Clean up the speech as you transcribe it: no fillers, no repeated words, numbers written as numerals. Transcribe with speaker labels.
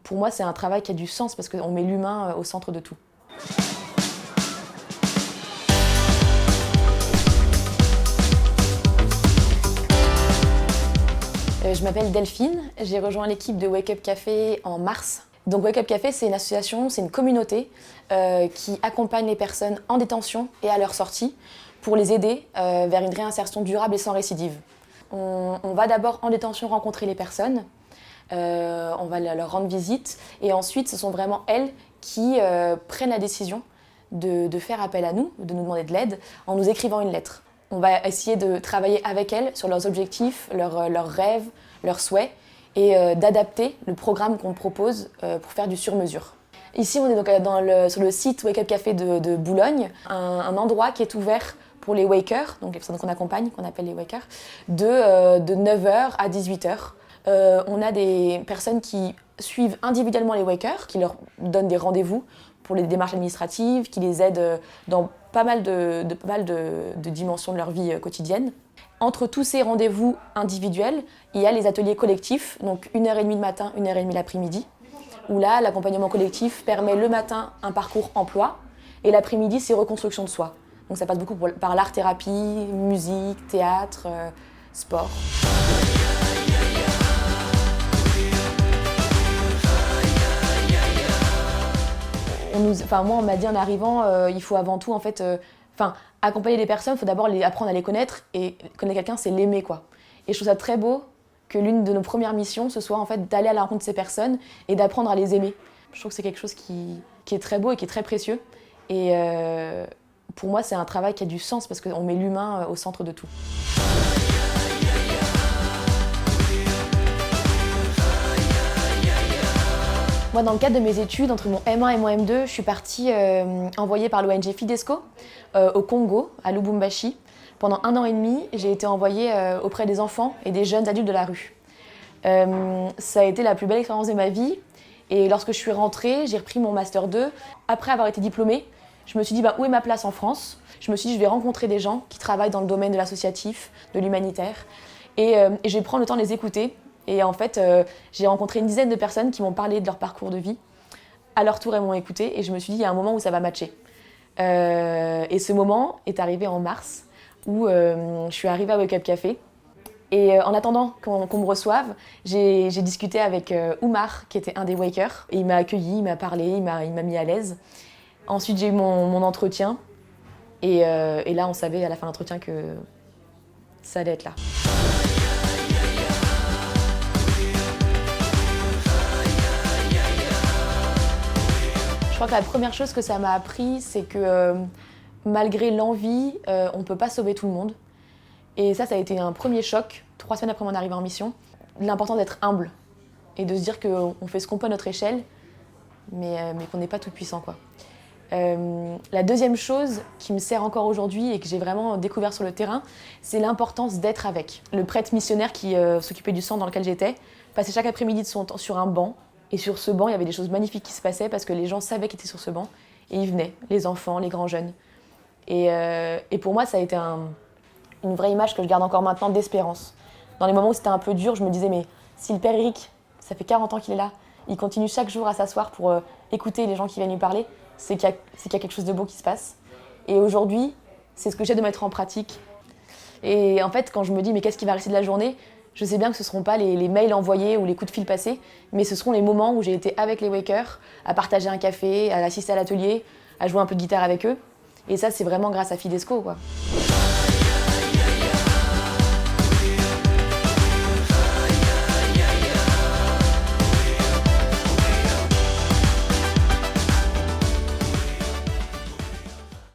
Speaker 1: pour moi, c'est un travail qui a du sens parce qu'on met l'humain au centre de tout. Je m'appelle Delphine, j'ai rejoint l'équipe de Wake Up Café en mars. Donc Wake Up Café, c'est une association, c'est une communauté qui accompagne les personnes en détention et à leur sortie pour les aider vers une réinsertion durable et sans récidive. On va d'abord en détention rencontrer les personnes, on va leur rendre visite et ensuite ce sont vraiment elles qui prennent la décision de faire appel à nous, de nous demander de l'aide en nous écrivant une lettre. On va essayer de travailler avec elles sur leurs objectifs, leurs rêves, leurs souhaits et d'adapter le programme qu'on propose pour faire du sur-mesure. Ici, on est donc sur le site Wake Up Café de Boulogne, un endroit qui est ouvert pour les wakers, donc les personnes qu'on accompagne, qu'on appelle les wakers, de 9h à 18h. On a des personnes qui suivent individuellement les wakers, qui leur donnent des rendez-vous pour les démarches administratives, qui les aident dans pas mal de dimensions de leur vie quotidienne. Entre tous ces rendez-vous individuels, il y a les ateliers collectifs, donc 1h30 le matin, 1h30 l'après-midi, où là, l'accompagnement collectif permet le matin un parcours emploi, et l'après-midi, c'est reconstruction de soi. Donc ça passe beaucoup par l'art-thérapie, musique, théâtre, sport. Moi, on m'a dit en arrivant, il faut avant tout, accompagner les personnes, il faut d'abord apprendre à les connaître, et connaître quelqu'un, c'est l'aimer, quoi. Et je trouve ça très beau que l'une de nos premières missions, ce soit en fait d'aller à la rencontre de ces personnes et d'apprendre à les aimer. Je trouve que c'est quelque chose qui est très beau et qui est très précieux. Et pour moi, c'est un travail qui a du sens parce qu'on met l'humain au centre de tout. Moi, dans le cadre de mes études, entre mon M1 et mon M2, je suis partie envoyée par l'ONG Fidesco au Congo, à Lubumbashi. Pendant 1 an et demi, j'ai été envoyée auprès des enfants et des jeunes adultes de la rue. Ça a été la plus belle expérience de ma vie. Et lorsque je suis rentrée, j'ai repris mon Master 2. Après avoir été diplômée, je me suis dit où est ma place en France ? Je me suis dit je vais rencontrer des gens qui travaillent dans le domaine de l'associatif, de l'humanitaire. Et je vais prendre le temps de les écouter. Et en fait, j'ai rencontré une dizaine de personnes qui m'ont parlé de leur parcours de vie. À leur tour, elles m'ont écouté et je me suis dit, il y a un moment où ça va matcher. Et ce moment est arrivé en mars, où je suis arrivée à Wake Up Café. Et en attendant qu'on me reçoive, j'ai discuté avec Oumar, qui était un des wakers. Et il m'a accueilli, il m'a parlé, il m'a mis à l'aise. Ensuite, j'ai eu mon entretien. Et là, on savait à la fin de l'entretien que ça allait être là. Je crois que la première chose que ça m'a appris, c'est que malgré l'envie, on ne peut pas sauver tout le monde. Et ça a été un premier choc, 3 semaines après mon arrivée en mission. L'important d'être humble et de se dire qu'on fait ce qu'on peut à notre échelle, mais qu'on n'est pas tout puissant, quoi. La deuxième chose qui me sert encore aujourd'hui et que j'ai vraiment découvert sur le terrain, c'est l'importance d'être avec. Le prêtre missionnaire qui s'occupait du centre dans lequel j'étais passait chaque après-midi de son temps sur un banc. Et sur ce banc, il y avait des choses magnifiques qui se passaient parce que les gens savaient qu'ils étaient sur ce banc et ils venaient, les enfants, les grands jeunes. Et pour moi, ça a été une vraie image que je garde encore maintenant d'espérance. Dans les moments où c'était un peu dur, je me disais, mais si le père Eric, ça fait 40 ans qu'il est là, il continue chaque jour à s'asseoir pour écouter les gens qui viennent lui parler, c'est qu'il y a quelque chose de beau qui se passe. Et aujourd'hui, c'est ce que j'essaie de mettre en pratique. Et en fait, quand je me dis, mais qu'est-ce qui va rester de la journée ? Je sais bien que ce ne seront pas les mails envoyés ou les coups de fil passés, mais ce seront les moments où j'ai été avec les wakers, à partager un café, à assister à l'atelier, à jouer un peu de guitare avec eux. Et ça, c'est vraiment grâce à Fidesco, quoi.